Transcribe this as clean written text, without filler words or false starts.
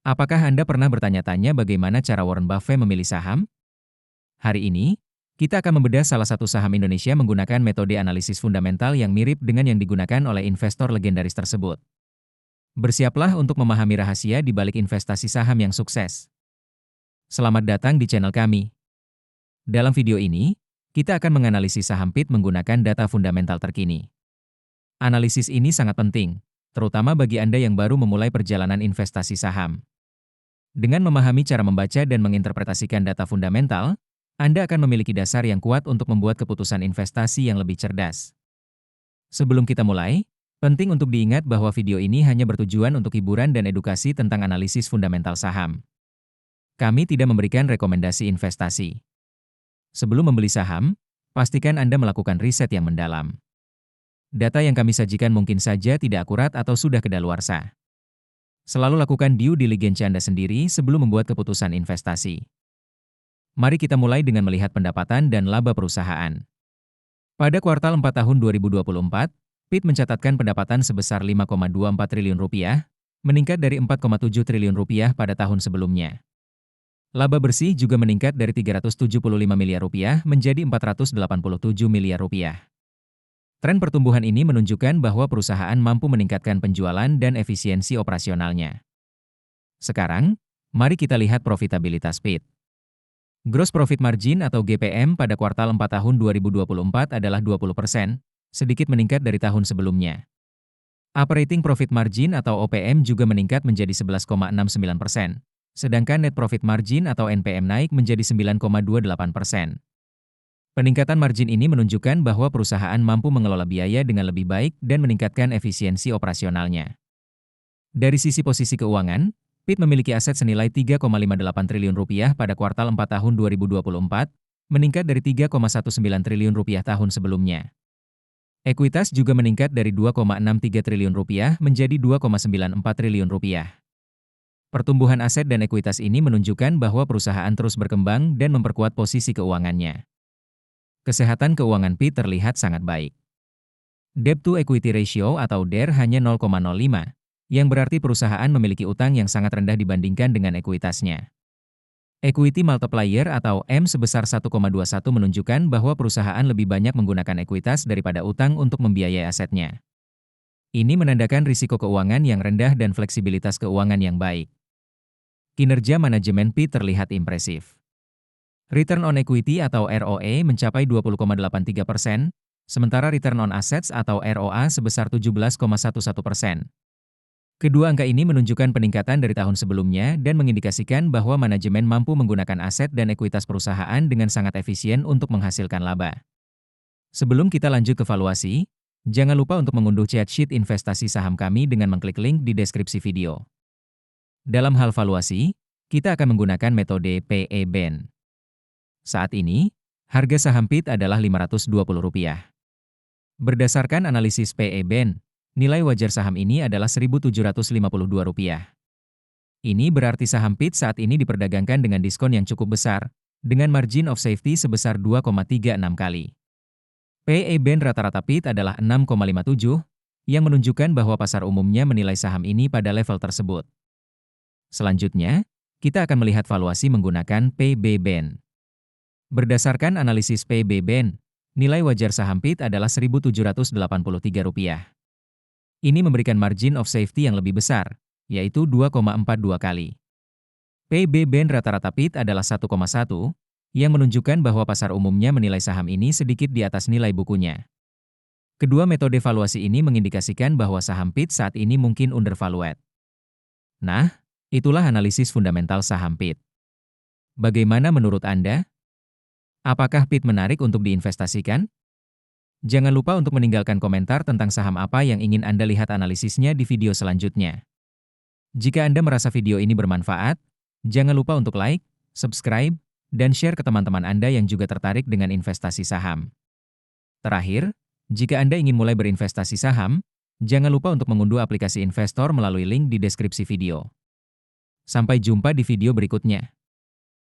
Apakah Anda pernah bertanya-tanya bagaimana cara Warren Buffett memilih saham? Hari ini, kita akan membedah salah satu saham Indonesia menggunakan metode analisis fundamental yang mirip dengan yang digunakan oleh investor legendaris tersebut. Bersiaplah untuk memahami rahasia di balik investasi saham yang sukses. Selamat datang di channel kami. Dalam video ini, kita akan menganalisis saham PIT menggunakan data fundamental terkini. Analisis ini sangat penting, terutama bagi Anda yang baru memulai perjalanan investasi saham. Dengan memahami cara membaca dan menginterpretasikan data fundamental, Anda akan memiliki dasar yang kuat untuk membuat keputusan investasi yang lebih cerdas. Sebelum kita mulai, penting untuk diingat bahwa video ini hanya bertujuan untuk hiburan dan edukasi tentang analisis fundamental saham. Kami tidak memberikan rekomendasi investasi. Sebelum membeli saham, pastikan Anda melakukan riset yang mendalam. Data yang kami sajikan mungkin saja tidak akurat atau sudah kedaluarsa. Selalu lakukan due diligence Anda sendiri sebelum membuat keputusan investasi. Mari kita mulai dengan melihat pendapatan dan laba perusahaan. Pada kuartal 4 tahun 2024, PIT mencatatkan pendapatan sebesar Rp5,24 triliun, meningkat dari Rp4,7 triliun pada tahun sebelumnya. Laba bersih juga meningkat dari Rp375 miliar menjadi Rp487 miliar. Tren pertumbuhan ini menunjukkan bahwa perusahaan mampu meningkatkan penjualan dan efisiensi operasionalnya. Sekarang, mari kita lihat profitabilitas PIT. Gross Profit Margin atau GPM pada kuartal 4 tahun 2024 adalah 20%, sedikit meningkat dari tahun sebelumnya. Operating Profit Margin atau OPM juga meningkat menjadi 11,69%, sedangkan Net Profit Margin atau NPM naik menjadi 9,28%. Peningkatan margin ini menunjukkan bahwa perusahaan mampu mengelola biaya dengan lebih baik dan meningkatkan efisiensi operasionalnya. Dari sisi posisi keuangan, PIT memiliki aset senilai Rp3,58 triliun pada kuartal 4 tahun 2024, meningkat dari Rp3,19 triliun tahun sebelumnya. Ekuitas juga meningkat dari Rp2,63 triliun menjadi Rp2,94 triliun. Pertumbuhan aset dan ekuitas ini menunjukkan bahwa perusahaan terus berkembang dan memperkuat posisi keuangannya. Kesehatan keuangan PIT terlihat sangat baik. Debt to Equity Ratio atau DER hanya 0,05, yang berarti perusahaan memiliki utang yang sangat rendah dibandingkan dengan ekuitasnya. Equity Multiplier atau M sebesar 1,21 menunjukkan bahwa perusahaan lebih banyak menggunakan ekuitas daripada utang untuk membiayai asetnya. Ini menandakan risiko keuangan yang rendah dan fleksibilitas keuangan yang baik. Kinerja manajemen PIT terlihat impresif. Return on Equity atau ROE mencapai 20,83%, sementara Return on Assets atau ROA sebesar 17,11%. Kedua angka ini menunjukkan peningkatan dari tahun sebelumnya dan mengindikasikan bahwa manajemen mampu menggunakan aset dan ekuitas perusahaan dengan sangat efisien untuk menghasilkan laba. Sebelum kita lanjut ke valuasi, jangan lupa untuk mengunduh chat sheet investasi saham kami dengan mengklik link di deskripsi video. Dalam hal valuasi, kita akan menggunakan metode PE/BEN. Saat ini, harga saham PIT adalah Rp520. Berdasarkan analisis PE/BEN, nilai wajar saham ini adalah Rp1.752. Ini berarti saham PIT saat ini diperdagangkan dengan diskon yang cukup besar, dengan margin of safety sebesar 2,36 kali. PE/BEN rata-rata PIT adalah 6,57, yang menunjukkan bahwa pasar umumnya menilai saham ini pada level tersebut. Selanjutnya, kita akan melihat valuasi menggunakan PB/BEN. Berdasarkan analisis PB/BEN, nilai wajar saham PIT adalah Rp1.783. Ini memberikan margin of safety yang lebih besar, yaitu 2,42 kali. PB/BEN rata-rata PIT adalah 1,1, yang menunjukkan bahwa pasar umumnya menilai saham ini sedikit di atas nilai bukunya. Kedua metode valuasi ini mengindikasikan bahwa saham PIT saat ini mungkin undervalued. Nah, itulah analisis fundamental saham PIT. Bagaimana menurut Anda? Apakah PIT menarik untuk diinvestasikan? Jangan lupa untuk meninggalkan komentar tentang saham apa yang ingin Anda lihat analisisnya di video selanjutnya. Jika Anda merasa video ini bermanfaat, jangan lupa untuk like, subscribe, dan share ke teman-teman Anda yang juga tertarik dengan investasi saham. Terakhir, jika Anda ingin mulai berinvestasi saham, jangan lupa untuk mengunduh aplikasi investor melalui link di deskripsi video. Sampai jumpa di video berikutnya.